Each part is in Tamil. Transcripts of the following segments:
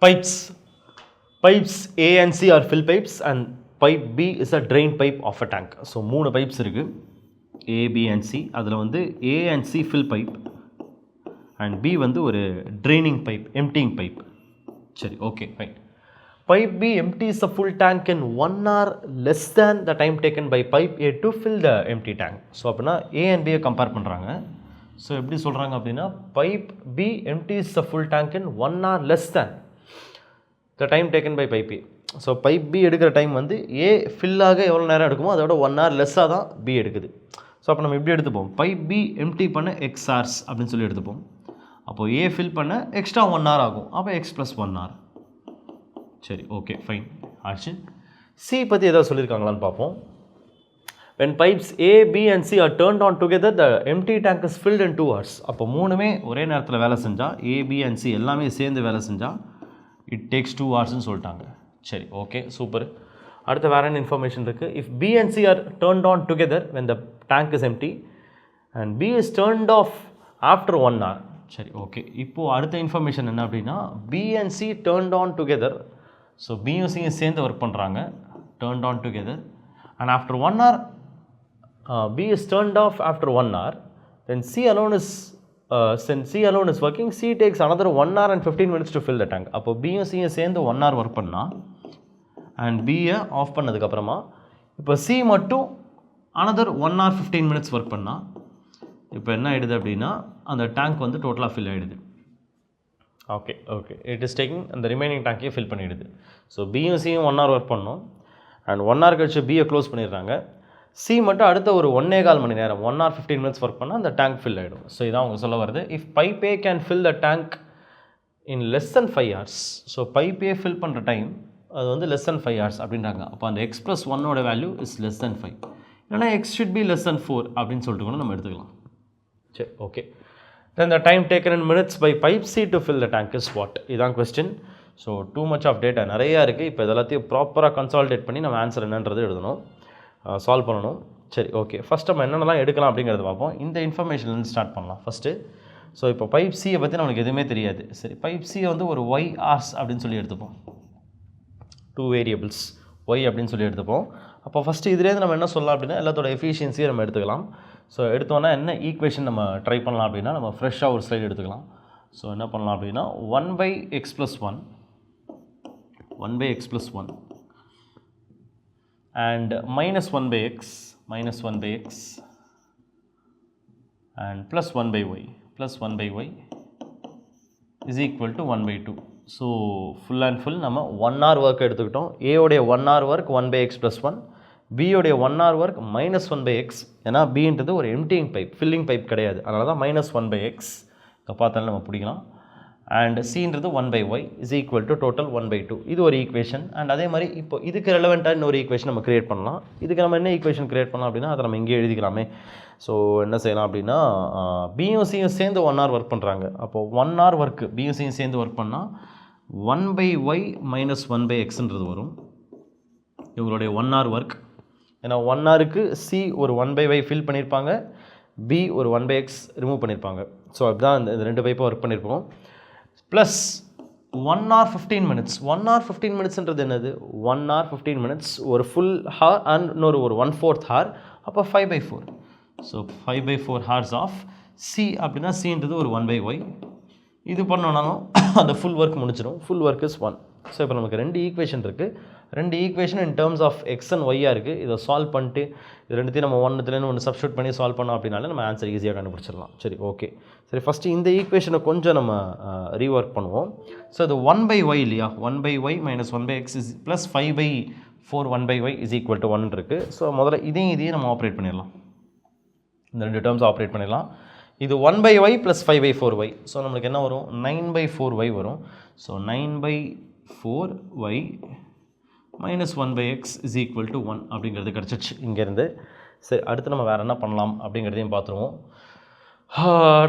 Pipes. Pipes A and C are fill pipes and pipe B is a drain pipe of a tank. So 3 pipes இருக்கு A, B and C. அதில் வந்து A and C fill pipe and B வந்து ஒரு draining pipe, emptying pipe. சரி, okay, fine. Pipe B empties the full tank in 1 hour less than the time taken by pipe A to fill the empty tank. So அப்படின்னா A and B கம்பேர் பண்ணுறாங்க. ஸோ எப்படி சொல்கிறாங்க அப்படின்னா pipe B empties the full tank in 1 hour less than the time taken by pipe A. So pipe B எடுக்கிற டைம் வந்து A ஃபில்லாக எவ்வளோ நேரம் எடுக்குமோ அதோட 1 hour லெஸ்ஸாக தான் B எடுக்குது. ஸோ அப்போ நம்ம எப்படி எடுத்துப்போம், pipe B empty பண்ண x hours அப்படின்னு சொல்லி எடுத்துப்போம். அப்போது A ஃபில் பண்ண எக்ஸ்ட்ரா 1 hour ஆகும். அப்போ x + 1 hour. சரி, ஓகே, ஃபைன் ஆச்சு. சி பற்றி ஏதாவது சொல்லியிருக்காங்களான்னு பார்ப்போம். when pipes A, B and C are turned on together the empty tank is filled in 2 hours. அப்போ மூணுமே ஒரே நேரத்தில் வேலை செஞ்சால் A, B and C எல்லாமே சேர்ந்து வேலை செஞ்சால் இட் டேக்ஸ் 2 ஹவர்ஸ்ன்னு சொல்லிட்டாங்க. சரி, ஓகே, சூப்பர். அடுத்த வேறு என்ன இன்ஃபர்மேஷன் இருக்குது, if B and C are turned on together when the tank is empty and B is turned off after 1 hour. சரி, ஓகே. இப்போது அடுத்த இன்ஃபர்மேஷன் என்ன அப்படின்னா B and C turned on together. So பியும் சியும் சேர்ந்து ஒர்க் பண்ணுறாங்க, turned on together and after 1 hour B is turned off after 1 hour, then C alone is working, C takes another 1 hour and 15 minutes to fill the tank. அப்போ பியும் சியும் சேர்ந்து 1 hour ஒர்க் பண்ணால் அண்ட் பியை ஆஃப் பண்ணதுக்கப்புறமா இப்போ C மட்டும் another 1 hour 15 minutes ஒர்க் பண்ணால் இப்போ என்ன ஆகிடுது அப்படின்னா அந்த டேங்க் வந்து டோட்டலாக ஃபில் ஆகிடுது. ஓகே, இட் இஸ் டேக்கிங் அந்த ரிமைனிங் டேங்கையே ஃபில் பண்ணிவிடுது. ஸோ பியும் சியும் 1 hour ஒர்க் பண்ணோம் அண்ட் 1 hour கழிச்சு பியை க்ளோஸ் பண்ணிடுறாங்க. சி மட்டும் அடுத்த ஒரு 1.25 மணி நேரம் 1 hour 15 minutes ஒர்க் பண்ணால் அந்த டேங்க் ஃபில் ஆகிடும். ஸோ இதான் அவங்க சொல்ல வருது, if pipe A can fill the tank in less than 5 hours. So pipe A fill பண்ணுற டைம் அது வந்து less than 5 hours அப்படின்றாங்க. அப்போ அந்த x + 1 value is less than 5, இல்லைனா x should be less than 4 அப்படின்னு சொல்லிட்டு கூட நம்ம எடுத்துக்கலாம். சரி, okay. then the time taken in minutes by pipe C to fill the tank is what? இதான் question. So too much of data நிறையா இருக்குது. இப்போ இதெல்லாத்தையும் ப்ராப்பராக கன்சால்டேட் பண்ணி நம்ம ஆன்சர் என்னன்றது எழுதணும், சால்வ் பண்ணணும். சரி, ஓகே. ஃபஸ்ட் நம்ம என்னென்னலாம் எடுக்கலாம் அப்படிங்கிறத பார்ப்போம். இந்த இன்ஃபர்மேஷன்லேருந்து ஸ்டார்ட் பண்ணலாம் ஃபஸ்ட்டு. ஸோ இப்போ பைப் சியை பற்றி நம்மளுக்கு எதுவுமே தெரியாது. சரி, பைப் சியை வந்து ஒரு y hours அப்படின்னு சொல்லி எடுத்துப்போம், 2 வேரியபிள்ஸ் y அப்படின்னு சொல்லி எடுத்துப்போம். அப்போ ஃபஸ்ட்டு இதுலேருந்து நம்ம என்ன சொல்லலாம் அப்படின்னா எல்லாத்தோட எஃபிஷியன்சியை நம்ம எடுத்துக்கலாம். ஸோ எடுத்தோன்னா என்ன ஈக்குவேஷன் நம்ம ட்ரை பண்ணலாம் அப்படின்னா நம்ம ஃப்ரெஷ்ஷாக ஒரு ஸ்லைடு எடுத்துக்கலாம். ஸோ என்ன பண்ணலாம் அப்படின்னா 1/x + 1 and -1/x and +1/y is equal to 1/2. So full and full நம்ம 1 hour ஒர்க் எடுத்துக்கிட்டோம். ஏயோடைய 1 hour work 1/x + 1, பியோடைய 1 hour work -1/x. ஏன்னா பின்றது ஒரு எம்டிங் பைப், ஃபில்லிங் பைப் கிடையாது, அதனால தான் -1/x இங்கே பார்த்தாலும் நம்ம பிடிக்கலாம். அண்ட் சின்றது 1/y is equal to total 1/2. இது ஒரு ஈக்குவேஷன். அண்ட் அதே மாதிரி இப்போ இதுக்கு ரெலவெண்ட்டாக இன்னொரு ஈக்குவேஷன் நம்ம கிரியேட் பண்ணலாம். இதுக்கு நம்ம என்ன ஈக்குவேஷன் கிரியேட் பண்ணலாம் அப்படின்னா அதை நம்ம இங்கே எழுதிக்கலாமே. ஸோ என்ன செய்யலாம் அப்படின்னா பியும் சியும் சேர்ந்து 1 hour ஒர்க் பண்ணுறாங்க. அப்போது 1 hour ஒர்க்கு பியும் சியும் சேர்ந்து ஒர்க் பண்ணால் 1/y - 1/xன்றது வரும் இவங்களுடைய 1 hour ஒர்க். ஏன்னா 1 hourக்கு சி ஒரு 1/y ஃபில் பண்ணியிருப்பாங்க, பி ஒரு 1/x ரிமூவ் பண்ணியிருப்பாங்க. ஸோ அதுதான் இந்த 2 பைப்பாக ஒர்க் பண்ணியிருப்போம். Plus 1 hour 15 minutes. 1 hour 15 minutesன்றது என்னது, 1 hour 15 minutes ஒரு ஃபுல் ஹார் அண்ட் இன்னொரு ஒரு 1/4 hour. அப்போ 5/4. ஸோ 5/4 hours ஆஃப் சி அப்படின்னா சின்றது ஒரு 1/y. இது பண்ணோன்னாலும் அந்த ஃபுல் ஒர்க் முடிச்சிடும். Full work is 1. ஸோ இப்போ நமக்கு 2 ஈக்குவேஷன் இருக்குது. 2 equation in terms of X and ஒய்யாக இருக்குது. இதை சால்வ் பண்ணிட்டு இது ரெண்டுத்தையும் நம்ம ஒன்றுத்துலேருந்து ஒன்று சப்ஸ்டியூட் பண்ணி சால்வ் பண்ணோம் அப்படின்னாலே நம்ம ஆன்சர் ஈஸியாக கண்டுபிடிச்சிடலாம். சரி, ஓகே. சரி, ஃபஸ்ட்டு இந்த ஈக்குவேஷனை கொஞ்சம் நம்ம ரீஒர்க் பண்ணுவோம். ஸோ இது 1/y இல்லையா, 1/y - 1/x is plus 5/4 1/y is equal to 1 இருக்குது. ஸோ முதல்ல இதையும் நம்ம ஆப்ரேட் பண்ணிடலாம். இந்த 2 டேர்ம்ஸ் ஆப்ரேட் பண்ணிடலாம். இது 1/y ப்ளஸ் 5/4y. ஸோ நம்மளுக்கு என்ன வரும், 9/4y வரும். So 9/4y - 1/x is equal to 1 அப்படிங்கிறது கிடச்சிச்சு இங்கேருந்து. சரி, அடுத்து நம்ம வேறு என்ன பண்ணலாம் அப்படிங்கிறதையும் பார்த்துருவோம்.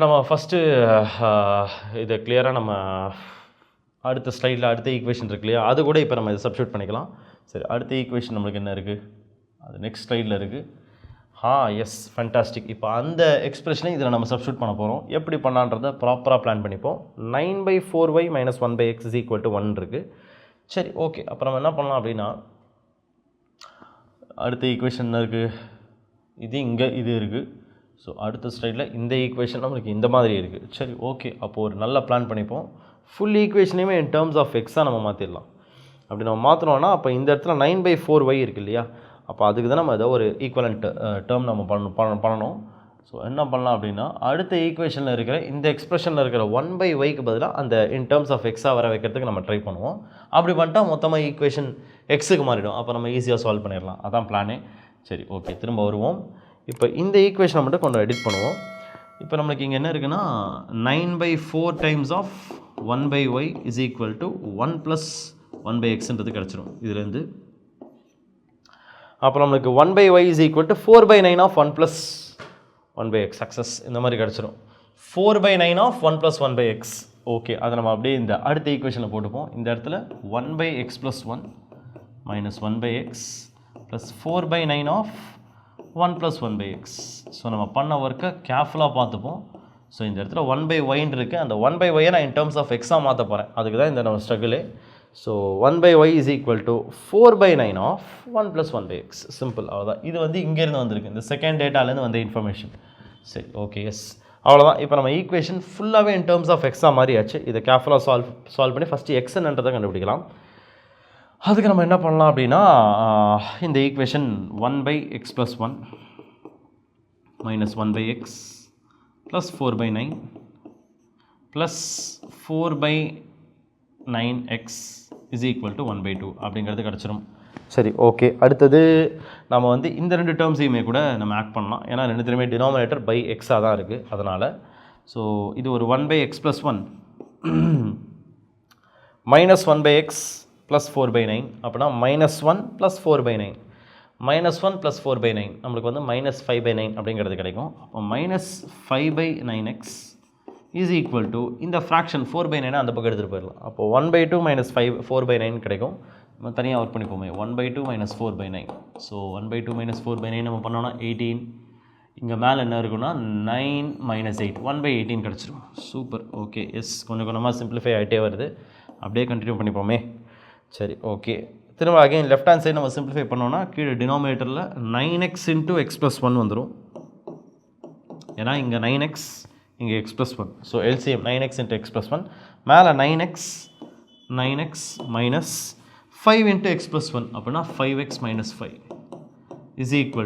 நம்ம ஃபஸ்ட்டு இதை கிளியராக நம்ம அடுத்த ஸ்லைடில் அடுத்த ஈக்குவேஷன் இருக்கு இல்லையா, அது கூட இப்போ நம்ம இதை சப்ஸ்டியூட் பண்ணிக்கலாம். சரி, அடுத்த ஈக்குவேஷன் நம்மளுக்கு என்ன இருக்குது, அது நெக்ஸ்ட் ஸ்லைடில் இருக்குது. Yes fantastic. இப்போ அந்த எக்ஸ்பிரஷனை இதில் நம்ம சப்ஸ்டியூட் பண்ண போகிறோம். எப்படி பண்ணலான்றதை ப்ராப்பராக பிளான் பண்ணிப்போம். 9/4y - 1/x = 1 இருக்குது. சரி ஓகே. அப்போ நம்ம என்ன பண்ணலாம் அப்படின்னா, அடுத்த ஈக்குவேஷன் என்ன இருக்குது, இது இங்கே இது இருக்குது. ஸோ அடுத்த ஸ்லைடில் இந்த ஈக்குவேஷன் நம்மளுக்கு இந்த மாதிரி இருக்குது. சரி ஓகே. அப்போது ஒரு நல்ல பிளான் பண்ணிப்போம். ஃபுல் ஈக்குவேஷனையுமே இன் டேர்ம்ஸ் ஆஃப் எக்ஸாக நம்ம மாற்றிடலாம். அப்படி நம்ம மாற்றினோன்னா அப்போ இந்த இடத்துல 9/4y இருக்குது இல்லையா, அப்போ அதுக்கு தான் நம்ம ஏதோ ஒரு ஈக்குவலண்ட் டேர்ம் நம்ம பண்ணணும். ஸோ என்ன பண்ணலாம் அப்படின்னா, அடுத்த ஈக்குவேஷனில் இருக்கிற இந்த எக்ஸ்பிரஷனில் இருக்கிற 1/yக்கு பதிலாக அந்த இன் டேர்ம்ஸ் ஆஃப் எக்ஸாக வர வைக்கிறதுக்கு நம்ம ட்ரை பண்ணுவோம். அப்படி பண்ணிட்டா மொத்தமாக ஈக்குவேஷன் எக்ஸுக்கு மாறிடும். அப்போ நம்ம ஈஸியாக சால்வ் பண்ணிடலாம். அதான் பிளானே. சரி ஓகே, திரும்ப வருவோம். இப்போ இந்த ஈக்குவேஷனை மட்டும் கொஞ்சம் எடிட் பண்ணுவோம். இப்போ நம்மளுக்கு இங்கே என்ன இருக்குன்னா, 9/4 டைம்ஸ் ஆஃப் 1/y = 1 + 1/xன்றது கிடச்சிரும் இதுலேருந்து. அப்போ நம்மளுக்கு 1/y = 4/9 ஆஃப் 1 + 1/x சக்ஸஸ். இந்த மாதிரி கிடச்சிரும். 4/9 ஆஃப் 1 + 1/x. ஓகே, அதை நம்ம அப்படியே இந்த அடுத்த ஈக்குவேஷனில் போட்டுப்போம். இந்த இடத்துல 1/x + 1 - 1/x + 4/9 of 1 + 1/x. So நம்ம பண்ண ஒர்க்கை கேர்ஃபுல்லாக பார்த்துப்போம். ஸோ இந்த இடத்துல 1/yன்னு இருக்குது. அந்த 1/y நான் இன் டேர்ம்ஸ் ஆஃப் எக்ஸாக மாற்ற போகிறேன். அதுக்கு தான் இந்த நம்ம ஸ்ட்ரகிளே. So 1/y = 4/9 of 1 + 1/x. Simple, அவ்வளோதான். இது வந்து இங்கேருந்து வந்திருக்கு, இந்த செகண்ட் டேட்டாலேருந்து வந்த இன்ஃபர்மேஷன். சரி ஓகே, எஸ் அவ்வளோதான். இப்போ நம்ம ஈக்குவேஷன் ஃபுல்லாகவே இன் டேர்ம்ஸ் ஆஃப் எக்ஸாக மாறியாச்சு. இதை கேர்ஃபுல்லாக சால்வ் பண்ணி ஃபஸ்ட்டு எக்ஸ் என்னன்றதை கண்டுபிடிக்கலாம். அதுக்கு நம்ம என்ன பண்ணலாம் அப்படின்னா, இந்த ஈக்குவேஷன் 1/x + 1 - 1/x + 4/9 + 4/9x = 1/2 அப்படிங்கிறது கிடச்சிரும். சரி ஓகே. அடுத்தது நம்ம வந்து இந்த ரெண்டு டேர்ம்ஸையுமே கூட நம்ம ஆட் பண்ணலாம். ஏன்னா ரெண்டுத்துலையுமே டினாமினேட்டர் பை எக்ஸாக தான் இருக்குது. அதனால் ஸோ இது ஒரு 1/x + 1 - 1/x + 4/9 அப்படின்னா -1 + 4/9 -1 + 4/9 நம்மளுக்கு வந்து -5/9 அப்படிங்கிறது கிடைக்கும். அப்போ -5/9x = இந்த ஃப்ராக்ஷன் 4/9 அந்த பக்கம் எடுத்துகிட்டு போயிடலாம். அப்போது 1/2 - 4/9 கிடைக்கும். நம்ம தனியாக ஒர்க் பண்ணிப்போமே. 1/2 - 4/9. ஸோ 1/2 - 4/9 நம்ம பண்ணோன்னா 18. இங்கே மேலே என்ன இருக்குன்னா 9 - 8 1/18 கிடச்சிரும். Super okay, yes. கொஞ்சம் கொஞ்சமாக சிம்பிளிஃபை ஆகிட்டே வருது. அப்படியே கண்டினியூ பண்ணிப்போமே. சரி ஓகே. திரும்ப அகைன் லெஃப்ட் ஹேண்ட் சைடு நம்ம சிம்பிளிஃபை பண்ணோன்னா கீழே டினாமினேட்டரில் 9x × x + 1 வந்துடும். ஏன்னா இங்கே 9x, இங்கே x + 1. So LCM 9x × x + 1. மேலே 9x - 5 × x + 1 அப்படின்னா 5x - 5 =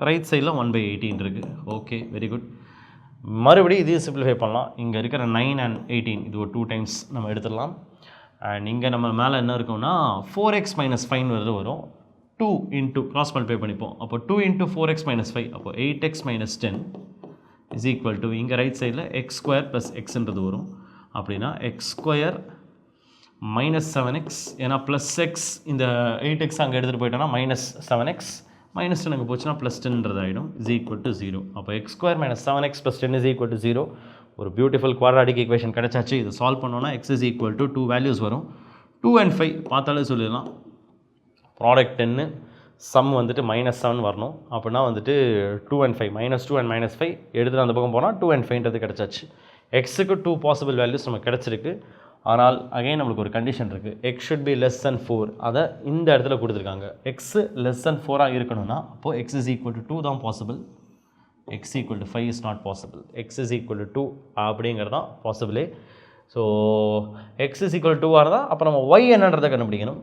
ரைட் சைடில் 1/18 இருக்குது. Okay, very good. மறுபடியும் இதையும் சிம்பிளிஃபை பண்ணலாம். இங்கே இருக்கிற 9 and 18 இது ஒரு 2 டைம்ஸ் நம்ம எடுத்துடலாம். அண்ட் இங்கே நம்ம மேலே என்ன இருக்கும்னா 4x - 5 வரும். 2 × கிராஸ் மல்டிப்ளை பண்ணிப்போம். அப்போ 2 × 4x - 5 அப்போ 8x - 10 = இங்கே ரைட் சைடில் x² + xன்றது வரும். அப்படின்னா x² - 7x, ஏன்னா +x இந்த 8x அங்கே எடுத்துகிட்டு போயிட்டோன்னா -7x -10 அங்கே போச்சுன்னா +10ன்றது ஆகிடும் =0. அப்போ x² - 7x + 10 = 0. ஒரு பியூட்டிஃபுல் குவாட்ராட்டிக் ஈக்குவேஷன் கிடச்சாச்சு. இது சால்வ் பண்ணோன்னா x = 2 வேல்யூஸ் வரும். 2 and 5 பார்த்தாலே சொல்லிடலாம். ப்ராடக்ட் 10, சம் வந்துட்டு -7 வரணும். அப்படின்னா வந்துட்டு 2 and 5 -2 and -5 எடுத்துகிட்டு அந்த பக்கம் போனால் 2 and 5ன்றது கிடச்சாச்சு. எக்ஸுக்கு 2 பாசிபிள் வேல்யூஸ் நமக்கு கிடச்சிருக்கு. ஆனால் அகைன் நம்மளுக்கு ஒரு கண்டிஷன் இருக்குது. x should be less than 4. அதை இந்த இடத்துல கொடுத்துருக்காங்க. x less than 4 இருக்கணும்னா அப்போது x = 2 தான் possible. x = 5 is not possible. x = 2 அப்படிங்கிறது தான் பாசிபிளே. ஸோ x = 2 இருந்தால் அப்போ நம்ம y என்னன்றதை கண்டுபிடிக்கணும்.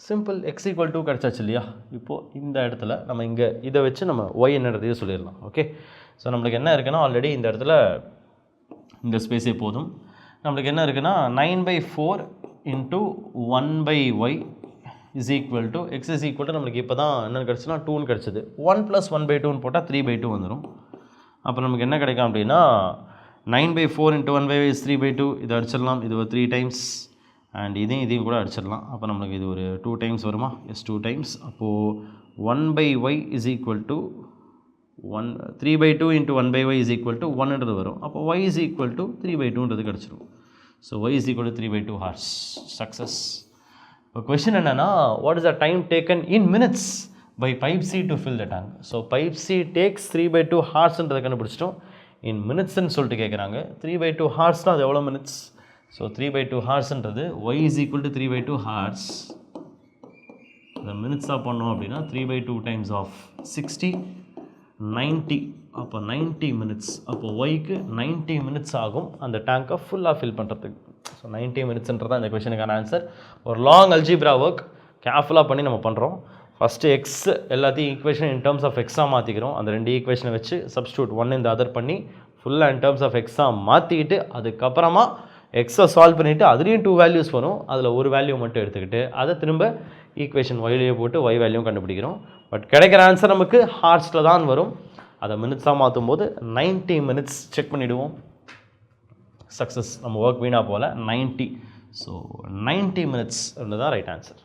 சிம்பிள். x = 2 கிடச்சாச்சு இல்லையா. இப்போது இந்த இடத்துல நம்ம இங்கே இதை வச்சு நம்ம y என்னன்றதையும் சொல்லிடலாம். ஓகே. ஸோ நம்மளுக்கு என்ன இருக்குன்னா ஆல்ரெடி இந்த இடத்துல இந்த ஸ்பேஸே போதும். நம்மளுக்கு என்ன இருக்குன்னா 9/4 × 1/y = x நம்மளுக்கு இப்போ தான் என்ன கிடச்சுன்னா 2ன்னு கிடச்சிது. 1 + 1/2ன்னு போட்டால் 3/2 வந்துடும். அப்போ நமக்கு என்ன கிடைக்கும் அப்படின்னா 9/4 × 1/y is 3/2. இதை அடிச்சிடலாம். இது ஒரு 3 டைம்ஸ். அண்ட் இதையும் கூட அடிச்சிடலாம். அப்போ நம்மளுக்கு இது ஒரு 2 டைம்ஸ் வருமா? Yes, 2 times. அப்போது 1/y = 3/2 × 1/y = 1ன்றது வரும். அப்போ y = 3/2ன்றது கிடச்சிரும். So y = 3/2 hours. சக்ஸஸ். இப்போ கொஷின் என்னென்னா, what is the time taken in minutes by pipe C to fill the tank. So pipe C takes 3/2 hours-ன்றதை கண்டுபிடிச்சிட்டோம். in minutes-ன்னு சொல்லிட்டு கேட்குறாங்க. 3/2 hours-னா அது எவ்வளோ minutes? So 3/2 hours-ன்றது y is equal to 3/2 hours. இந்த மினிட்ஸாக பண்ணோம் அப்படின்னா 3/2 times of 60 90. அப்போ 90 minutes. அப்போ ஒய்க்கு 90 minutes ஆகும் அந்த டேங்கை ஃபுல்லாக ஃபில் பண்ணுறதுக்கு. ஸோ 90 minutes-ன்றது இந்த கொஷனுக்கான ஆன்சர். ஒரு லாங் அல்ஜிப்ரா ஒர்க் கேர்ஃபுல்லாக பண்ணி நம்ம பண்ணுறோம். ஃபஸ்ட்டு எக்ஸ் எல்லாத்தையும் ஈக்குவேஷன் இன் டர்ம்ஸ் ஆஃப் எக்ஸாக மாற்றிக்கிறோம். அந்த 2 ஈக்குவேஷனை வச்சு சப்ஸ்டியூட் ஒன் இந்த அதர் பண்ணி ஃபுல்லாக இன் டர்ம்ஸ் ஆஃப் எக்ஸாக மாற்றிக்கிட்டு அதுக்கப்புறமா எக்ஸை சால்வ் பண்ணிவிட்டு அதுலேயும் 2 வேல்யூஸ் வரும். அதில் ஒரு வேல்யூ மட்டும் எடுத்துக்கிட்டு அதை திரும்ப ஈக்குவேஷன் ஒய்லேயே போட்டு ஒய் வேல்யூ கண்டுபிடிக்கிறோம். பட் கிடைக்கிற ஆன்சர் நமக்கு ஹார்ஸில் தான் வரும். அதை மினிட்ஸாக மாற்றும் போது 90 minutes செக் பண்ணிவிடுவோம். சக்ஸஸ், நம்ம ஒர்க் வீணாக போல் 90. ஸோ 90 minutes தான் ரைட் ஆன்சர்.